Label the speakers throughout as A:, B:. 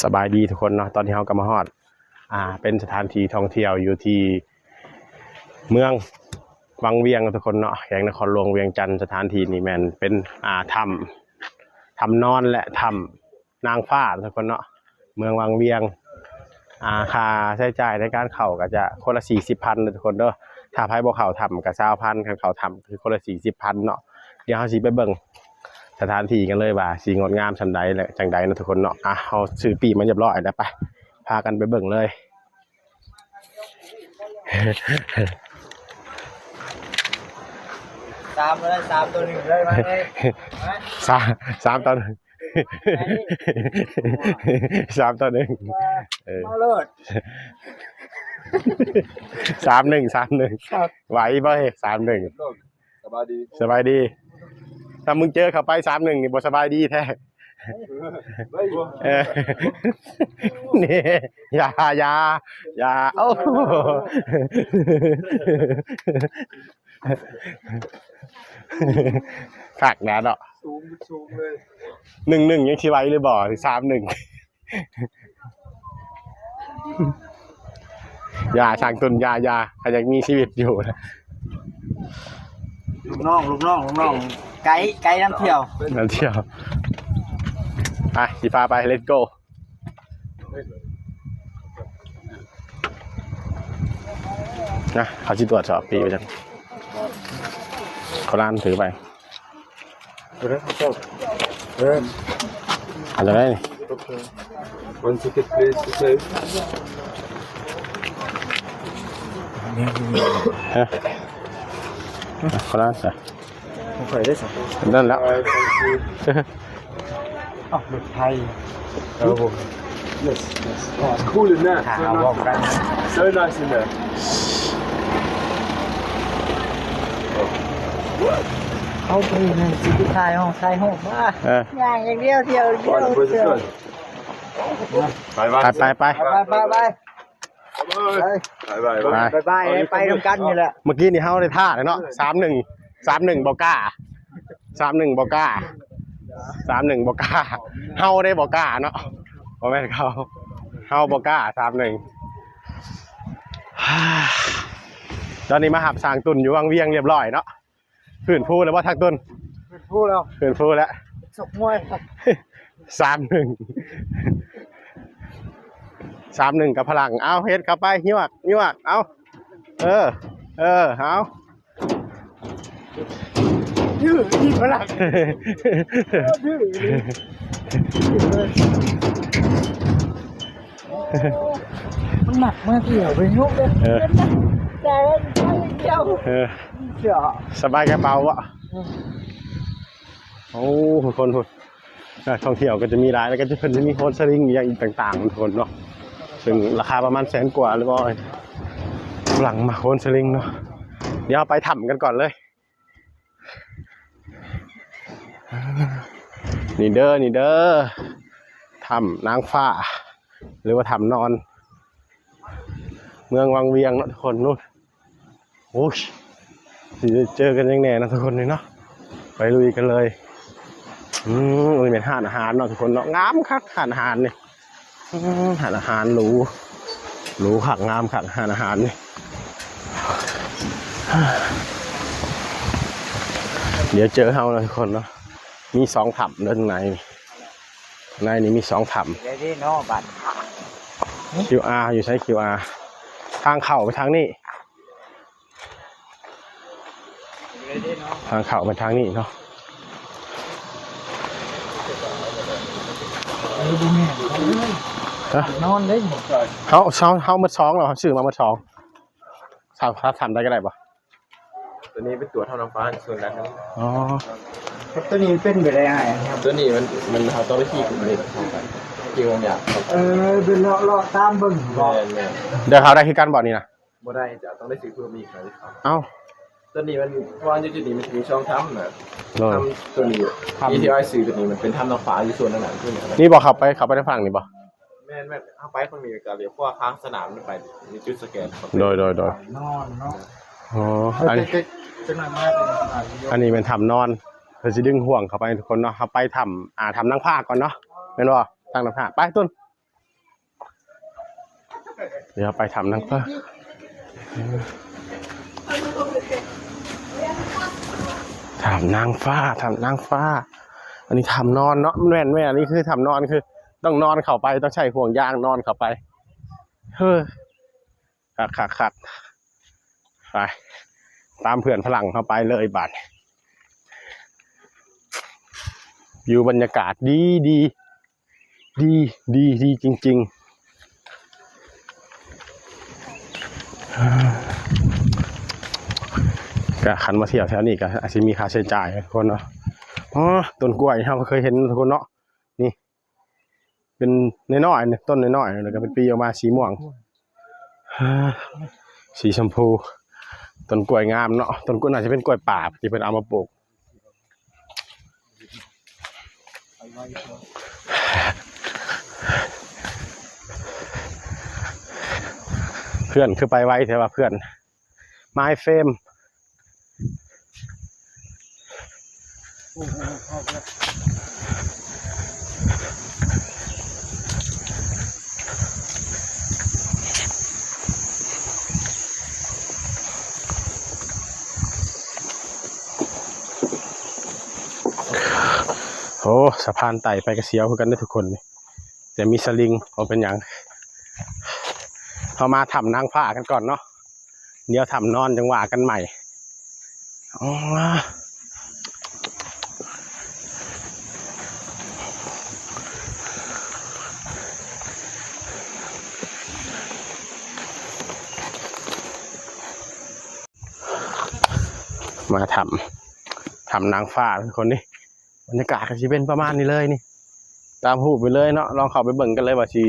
A: สบายดีทุกคนเนาะตอนที่เรากำมาฮอดเป็นสถานที่ท่องเที่ยวอยู่ที่เมืองวังเวียงทุกคนเนาะแขวงนครหลวงเวียงจันทร์สถานที่นี้แม่นเป็นถ้ำนอนและถ้ำนางฟ้าทุกคนเนาะเมืองวังเวียงค่าใช้จ่ายในการเข้าก็จะคนละ 40,000ทุกคนเด้อถ้าไผบ่เข้าถ้ำก็ 20,000 คันเข้าถ้ำคือคนละ 40,000เนาะเดี๋ยวเฮาสิไปเบิ่งสถานที่กันเลยว่าสีงดงามชันใดและจังใดนะทุกคนเนาะเอาซื้อปีมันเรียบร้อยแล้วไปพากันไปเบิ่งเลย
B: 3ตัวหนึ่งเลยมาเลย
A: สามตัวหนึ่ง3ตัวหนึ่ง
B: มาเลิศ
A: 31ไหวบ่เฮ้31สบายดีถ้ามึงเจอเข้าไป31นี่บ่สบายดีแท้นี่อย่าโอ้คักนะเนาะ
B: สูงเลย
A: 1ยังสิไหวหรือบ่31อย่าช่างตุนอย่าถ้าอยากมีชีวิตอยู่นะ
B: ลูกน้องไกด์น้ำเที่ยว
A: ไปสิพาไป let's go นะเขาจิตรวจสอบปีไปจังเขาล้านถือไปอะไรได้นี่
C: One ticket please to save
A: เขาล้านสิ
B: ผมเคยได้สัก
A: นั่นแล้ว
B: รถไทยผม
C: Yes cool in there
B: หาบอกกัน
C: so nice in there
B: เขาไปในสิบไทยห้องมาอย่างเดียวเที่ยว
A: ไป
B: ไปทำกันนี่แหละ
A: เมื่อกี้นี่เฮาได้ท่าเลยเนาะ31บ่กล้า31บ่กล้าเฮาได้บ่กล้าเนาะบ่แม่นเขาเฮาบ่กล้า31ตอนนี้มาหับสร้างตุนอยู่วังเวียงเรียบร้อยเนาะพื้นฟูแล้วว่าทางตุน
B: พื้นฟู
A: แล้ว
B: สกมวย
A: 31กับพลังเอาเฮ็ดเข้าไปหิวกเอาเอา
B: ดื้อที่พลังดื้อมันหนักมากเกี่ยวไปยุบเลยแต่เกี่ยว
A: สบายกระเป๋าวะโอ้คนท่องเที่ยวก็จะมีร้านแล้วก็จะมีโฮสต์สลิงอย่างอีกต่างๆทุกคนเนาะซึ่งราคาประมาณ100,000 กว่าหรือเปล่าหลังมาโฮสต์สลิงเนาะเดี๋ยวไปถ้ำกันก่อนเลยนี่เด้อถ้ำนางฟ้าหรือว่าถ้ำนอนเมืองวังเวียงเนาะทุกคนนู่นโอ้ยเจอกันยังแน่นะทุกคนเลยเนาะไปลุยกันเลยเป็นห้านอาหารเนาะทุกคนเนาะงามคักห้านอาหารนี่ห้านอาหารหรูคักงามคักห้านอาหารนี่เดี๋ยวเจอเฮาทุกคนเนาะมี2ถ้ำด้านในนี่มี2ถ้ำ
B: เดี๋ยวนี้เนาะบัตร
A: QR อยู่ใช้ QR ทางเข้าไปทางนี้ทางเข้าไปทางนี้เนาะ
B: นอนได้
A: เขามา2เหรอชื่อมา2ถ้าทำได้ก็ได้ปะ
C: ตัวนี้เป็นตัวเท่าน้ำฟ้าส่วนนั้น
A: อ๋อ
B: ตัวนี้เป็นไปได้ไง
C: ตัวนี้มันเขาต้องไปขี่กลุ่มเลยขี่วงอย่าง
B: เป็นเลาะตามบึง
A: เดี๋ยวเขาได้ที่กันบ่อนี่นะ
C: บ่ได้จะต้องได้ซื้อเพิ่มอีกครับ
A: เอ้า
C: ตัวนี้มันวางอยู่จุดนี้มันมีช่องถ้ำนะถ้ำตัวนี้ที่ไอ้ซื้อตัวนี้มันเป็นถ้ำน้ำฟ้าอยู่ส่วนนั้นขึ้น
A: นี่บอกขับไปในฝั่งนี่บ่
C: แม่เอาไปคนมีการเลี้ยวข้อค้างสนามไปมีจุดสแกน
A: โดย
B: นอนเนาะ
A: อ๋ออันนี้เป็นถ้ำนอนเราจะดึงห่วงเข้าไปทุกคนเนาะเข้าไปถ้ำนางผ้าก่อนเนาะเป็นบ่ทางนางผ้าไปต้น เดี๋ยวไปทำนางฟ้าทำนางฟ้าอันนี้ทำนอนเนาะแม่นอันนี้คือทำนอนคือต้องนอนเข้าไปต้องใช้ห่วงยางนอนเข้าไปเฮ้อขักไปตามเพื่อนพลังเข้าไปเลยบัดวิวบรรยากาศดีจริงๆก็ขันมาเที่ยวแถวนี้ก็อาจจะมีค่าใช้จ่ายทุกคนเนาะอ๋อต้นกล้วยเราเคยเห็นทุกคนเนาะนี่เป็นน้อยๆต้นน้อยๆแล้วก็เป็นปีออกมาสีม่วงสีชมพูต้นกล้วยงามเนาะต้นกล้วยน่าจะเป็นกล้วยป่าที่เป็นเอามาปลูกเพื่อนคือไปไว้แต่ว่าเพื่อนไม้เฟรมโอ้สะพานไต่ไปกระเสียวคือกันได้ทุกคนเลยแต่มีสลิงเอาเป็นอย่างเรามาทำนางฟ้ากันก่อนเนาะเดี๋ยวทำนอนจังหวะกันใหม่อ๋อมาทำนางฟ้าทุกคนนี่บรรยากาศก็จะเป็นประมาณนี้เลยนี่ตามหูไปเลยเนาะลองเข้าไปเบิ่งกันเลยว่าสิ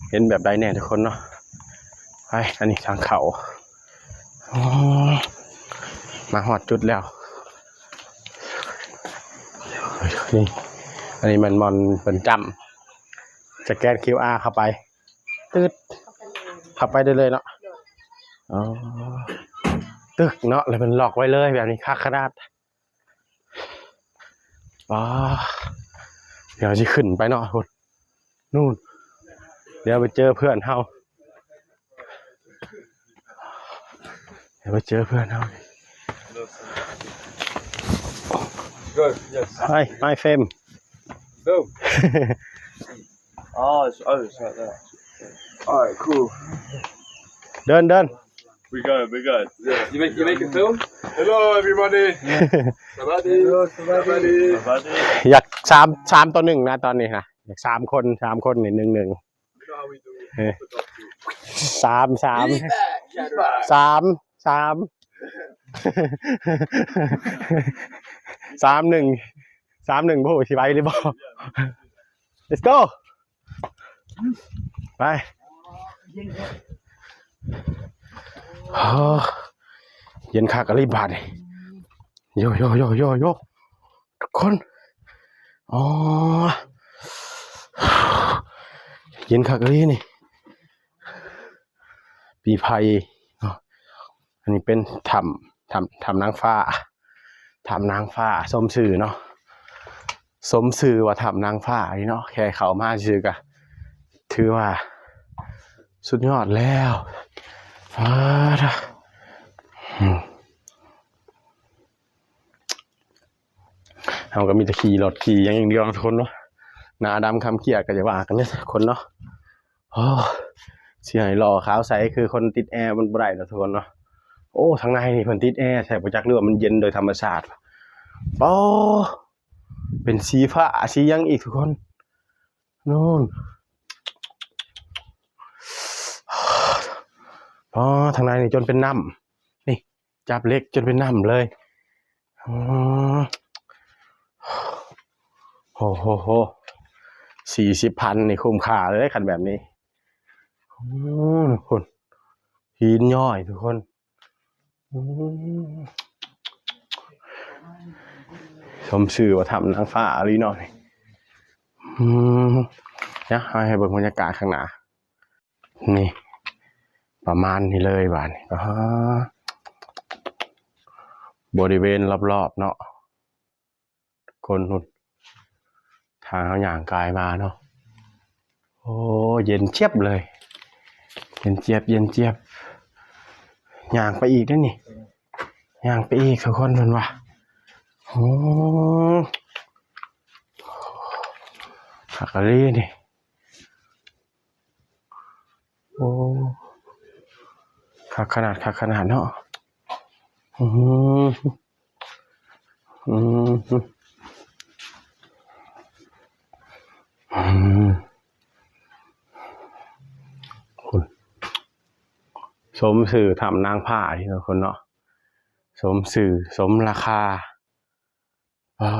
A: เห็นแบบใดแน่ทุกคนเนาะไปอันนี้ทางเขามาหอดจุดแล้วนี่อันนี้มันเป็นจำจะแกน QR เข้าไปตืดเข้าไปได้เลยเนาะอ๋อตึกเนาะเลยเป็นหลอกไว้เลยแบบนี้ค่าขนาดอ๋อเดี๋ยวจะขึ้นไปเนาะคุณนู่นเดี๋ยวไปเจอเพื่อนเฮา
C: Good. Yes.
A: Hi my friend
C: Go. It's like that. Alright, cool.
A: เดิน
C: We good. Yeah. You make a film? Hello, everybody. Sabadi.
A: อยาก3-1นะตอนนี้นะอยาก3 คนนี่1-1
C: You know how we do it. 3-1 ผู้ชีไว้หรือเปล่า Let's go ไปเย็นคักอะไรบาดโยทุกคนอ๋อเย็นคักอะไรนี่ปีไผ่อันนี้เป็นทำนางฟ้าสมชื่อเนาะสมชื่อว่าทำนางฟ้านี่เนาะแค่เขามาชื่อกะถือว่าสุดยอดแล้วเราก็มีแต่ขี่รถขี่อย่างเดียวทุกคนเนาะหน้าดำคำเกียดก็จะว่ากันเนี่ยคนเนาะโอ้เสียหล่อขาวใสคือคนติดแอร์มันบ่ได้ทุกคนเนาะโอ้ทางในนี่เพิ่นติดแอร์ใช่ประจักษ์เรื่องมันเย็นโดยธรรมชาติโอ้เป็นสีฟ้าสียังอีกทุกคนนู่นอ๋อทางในนี่จนเป็นน้ำนี่จับเล็กจนเป็นน้ำเลยอ๋อโห40,000นี่คุ้มค่าเลยคันแบบนี้ทุกคนหินย่อยทุกคนสมชื่อว่าทำนางฟ้าอะไรหน่อยเนี่ยให้เบิ่งบรรยากาศข้างหน้านี่ประมาณนี้เลยบ้านนี้บริเวณรอบๆเนาะคนนุ่นทางเขาอย่างกายมาเนาะโอ้เย็นเจี๊ยบเลย เย็นเจี๊ยบเย็นเจี๊ยบย่างไปอีกได้นี่ย่างไปอีกทุกคนเพิ่นว่าโอ้ผักกะหรี่นี่โอ้คักขนาดเนาะอืมอืมอืมคุณสมสื่อทำนางผ้าที่ทุกคนเนาะสมสื่อสมราคาอ๋อ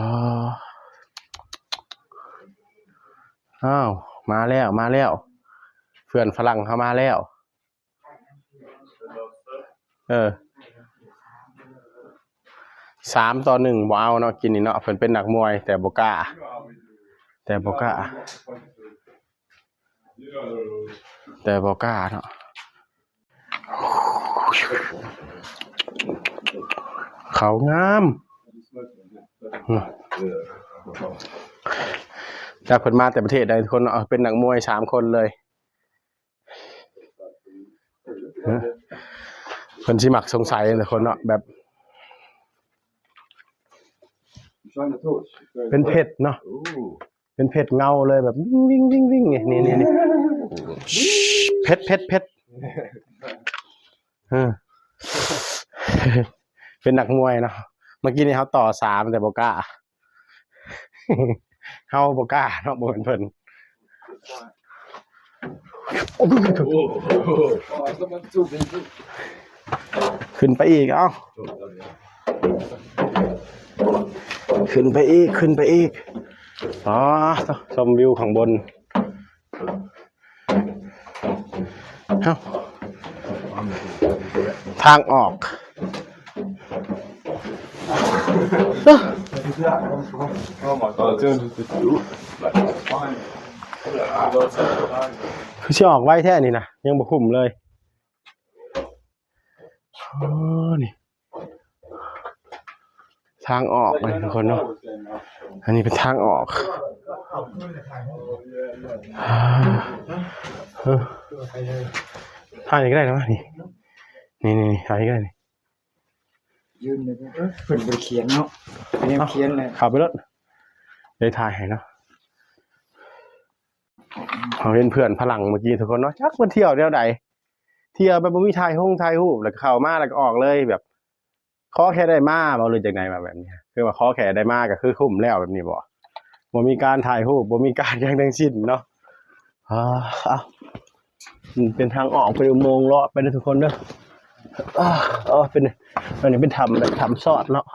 C: อ้าวมาแล้วเพื่อนฝรั่งเข้ามาแล้ว3-1บ่เอาเนาะกินนี่เนาะเพิ่นเป็นนักมวยแต่บ่กล้าเนาะเขางามจากเพิ่นมาแต่ประเทศใดทุกคนเนาะเป็นนักมวย3คนเลยเพิ่นสิมักสงสัยทุกคนเนาะแบบเป็นเพชรเนาะเป็นเพชรเงาเลยแบบวิ่งนี่เพชรเป็นนักมวยเนาะเมื่อกี้นี่เขาต่อ3แต่บ่กล้าเฮาบ่กล้าเนาะบ่เหมือนเพิ่นขึ้นไปอีกเอ้าขึ้นไปอีกอ๋อชมวิวข้างบนเอ้าทางออกคือสิออกไว้แท้นี่นะยังบ่คุ้มเลยอ๋อนี่ทางออกเลยทุกคนเนาะอันนี้เป็นทางออกทางนี้ก็ได้นะนี่ทางนี้ก็ได้นี่
B: ยืนเลยเพิ่นบ่เขียนเนาะแนวเขียนเลย
C: ขับไปรถได้ถ่ายให้เนาะเขาเห็นเพื่อนพลังเมื่อกี้ทุกคนเนาะจักมันเที่ยวแนวใดเที่ยวแบบบ่มีถ่ายรูปแล้วก็เข้ามาแล้วก็ออกเลยแบบขอแค่ได้มาบ่รู้จักไหนมาแบบนี้คือว่าขอแค่ได้มาก็คือคุ้มแล้วแบบนี้บ่มีการถ่ายรูปบ่มีการอย่างทั้งสิ้นเนาะเป็นทางออกไปอุโมงค์เลาะไปทุกคนเด้อเป็นอันนี้เป็นแบบทำซอดเนาะ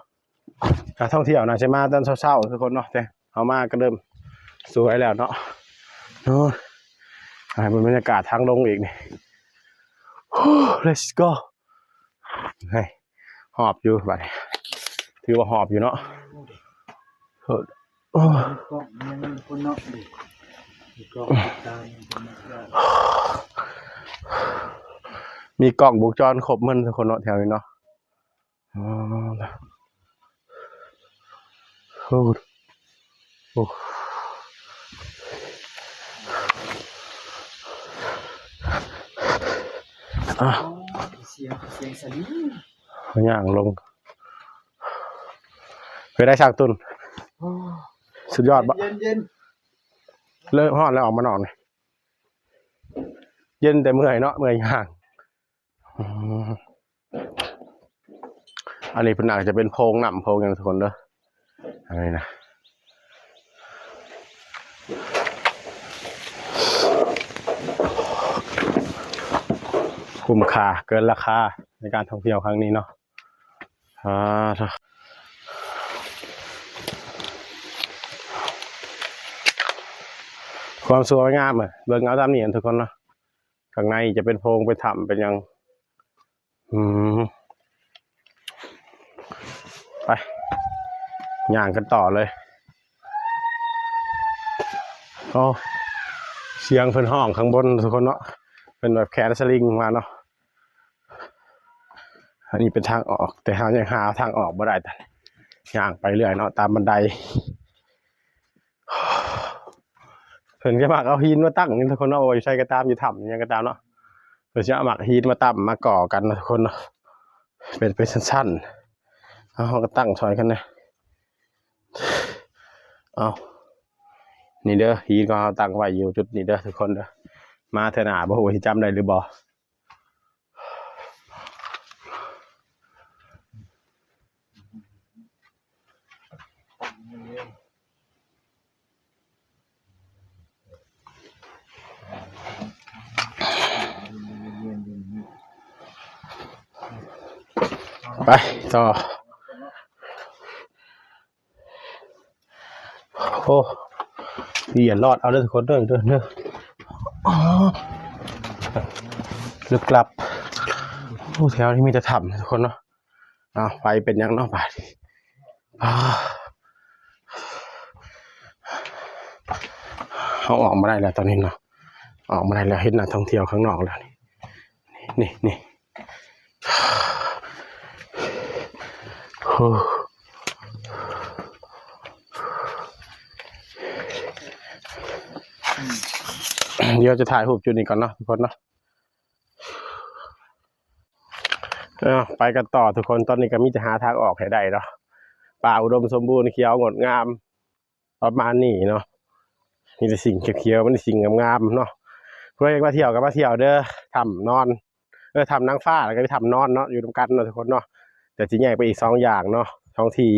C: การท่องเที่ยวนะใช่มาตอนเช้าๆทุกคนเนาะแต่เอามาก็เริ่มสวยแล้วเนาะบนบรรยากาศทางลงอีกนี่ let's go ให้หอบอยู่บัดนี้ถือว่าหอบอยู่เนาะมีกล้องวงจรครบมันทุกคนเนาะแถวนี้เนาะ
B: เสียงสลิง
C: ย่างลงเคยได้ฉากตุนสุดยอดบะ
B: เย็น
C: เลิกห้อนแล้วออกมานอนเย็นแต่เมื่อยเนาะเมื่อยย่างอันนี้เป็นอาจจะเป็นโพงหนำโพงอย่างทุกคนเด้ออะไรนะคุ้มค่าเกินราคาในการท่องเที่ยวครั้งนี้เนาะความสวยงามเบิ่งเอาตามนี้ทุกคนเนาะข้างในจะเป็นโพรงเป็นถ้ำเป็นยังไปย่างกันต่อเลยเสียงเพิ่นห้องข้างบนทุกคนเนาะเป็นแบบแขนสลิงมาเนาะอันนี้เป็นทางออกแต่ยังหาทางออกบ่ได้แต่ย่างไปเรื่อยเนาะตามบันไดเพิ่นจะมากเอาหินมาตั้งนี่ทุกคนเนาะโอ้ยใช้กระตามอยู่ถ้ำยังกระตามเนาะ
A: เราจะเอาหมักฮีทมาตั้มมาก่อกันนะทุกคนเนาะเป็นสั้นๆเอาก็ตั้งซอยกันนะเอานี่เด้อฮีทก็เอาตั้งไว้อยู่จุดนี้เด้อทุกคนเด้อมาเถอะหนาบ่ฮู้ว่าสิจำได้หรือบ่ไปต่อโอ้ดีอย่ารอดเอาเลยทุกคนเด้อลึกลับโอ้แถวนี้มีแต่ถ้ำทุกคนเนาะเอาไปเป็นยังเนาะไปเขาออกมาได้แล้วตอนนี้เนาะออกมาได้แล้วเห็นนักท่องเที่ยวข้างนอกแล้วนี่เดี๋ยวจะถ่ายรูปจุดนี้ก่อนเนาะทุกคนเนาะไปกันต่อทุกคนตอนนี้ก็มีจะหาทางออกให้ได้เนาะป่าอุดมสมบูรณ์เขียวงดงามประมาณนี้เนาะมีแต่สิ่งเขียวๆมันสิ่งงามๆเนาะเพื่อมาเที่ยวกับมาเที่ยวเด้อทำนอนทำนางฟ้าแล้วก็ไปทำนอนเนาะอยู่ตรงกันเนาะทุกคนเนาะแต่ที่แยกไปอีก2อย่างเนาะท้องที่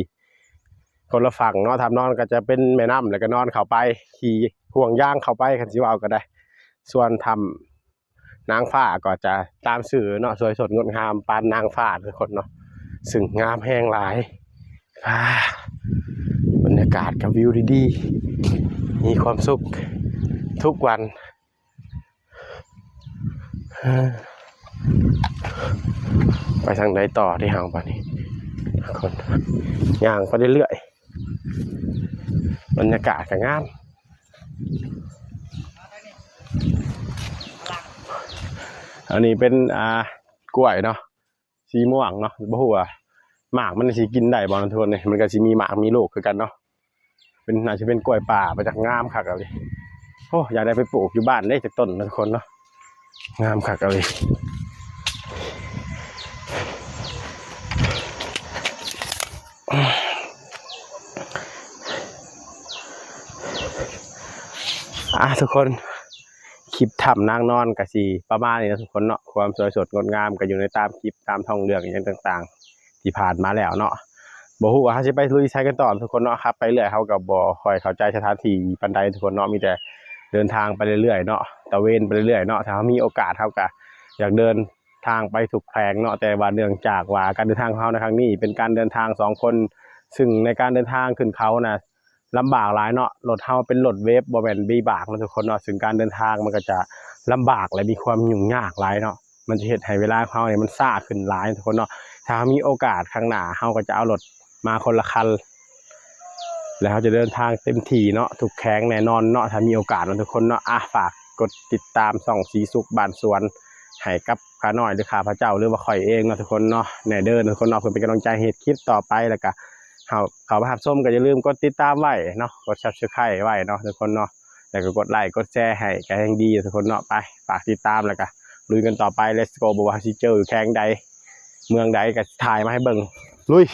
A: คนละฝั่งเนาะทำนอนก็จะเป็นแม่น้ำแล้วก็นอนเข้าไปขี่ห่วงย่างเข้าไปคันสิว่าเอาก็ได้ส่วนทำนางฟ้าก็จะตามสื่อเนาะสวยสดงดงามปานนางฟ้าทุกคนเนาะซึ่งงามแห้งหลายบรรยากาศกับวิวดีๆมีความสุขทุกวันไปทางไหนต่อที่ห่างไปนี่คนย่างไปเรื่อยๆบรรยากาศก็งามอันนี้เป็นกล้วยเนาะสีม่วงเนาะบ่ฮู้ว่าหมากมันสิกินได้บ่ทุกคนนี่มันก็สิมีหมากมีลูกคือกันเนาะเป็นน่าจะเป็นกล้วยป่ามาจากงามคักเอาเลยโอ้อยากได้ไปปลูกอยู่บ้านได้จากต้นนะทุกคนเนาะงามคักเอาเลยทุกคนคลิปทำนางนอนกับสีประมาณนี้นะทุกคนเนาะความสวยสดงดงามก็อยู่ในตามคลิปตามท่องเรื่องอย่างต่างๆที่ผ่านมาแล้วเนาะบ่ฮู้ว่าเขาจะไปลุยใช้กันต่อทุกคนเนาะครับไปเรื่อยเขากับบ่ค่อยเข้าใจสถานที่ปานใดทุกคนเนาะมีแต่เดินทางไปเรื่อยๆเนาะตะเวนไปเรื่อยๆเนาะถ้ามีโอกาสเขาก็อยากเดินทางไปถูกแพลงเนาะแต่ว่าเนื่องจากว่าการเดินทางของเขาในครั้งนี้เป็นการเดินทาง2คนซึ่งในการเดินทางขึ้นเขานะลำบากหลายเนาะรถเฮาเป็นรถเวฟบ่แม่นบีบากนะทุกคนเนาะซึ่งการเดินทางมันก็จะลำบากและมีความยุ่งยากหลายเนาะมันจะเฮ็ดให้เวลาเฮาเนี่ยมันซ่าขึ้นหลายทุกคนเนาะถ้ามีโอกาสข้างหน้าเฮาก็จะเอารถมาคนละคันแล้วเขาจะเดินทางเต็มที่เนาะถูกแข็งแน่นอนเนาะถ้ามีโอกาสนะทุกคนเนาะฝากกดติดตามส่องสีสุขบ้านสวนให้กับข้าน้อยหรือข้าพเจ้าหรือว่าข่อยเองเนาะทุกคนเนาะแน่เด้อทุกคนเนาะเพื่อเป็นกำลังใจให้คลิปต่อไปแล้วก็เขามาหับส้มก็อย่าลืมกดติดตามไว้เนาะกด Subscribe ไว้เนาะทุกคนเนาะแล้วก็กดไลค์กดแชร์ให้ก็ยังดีทุกคนเนาะไปฝากติดตามแล้วก็ลุยกันต่อไป Let's go บ่ว่าสิเจออยู่แข้งใดเมืองใดก็ถ่ายมาให้เบิ่งลุย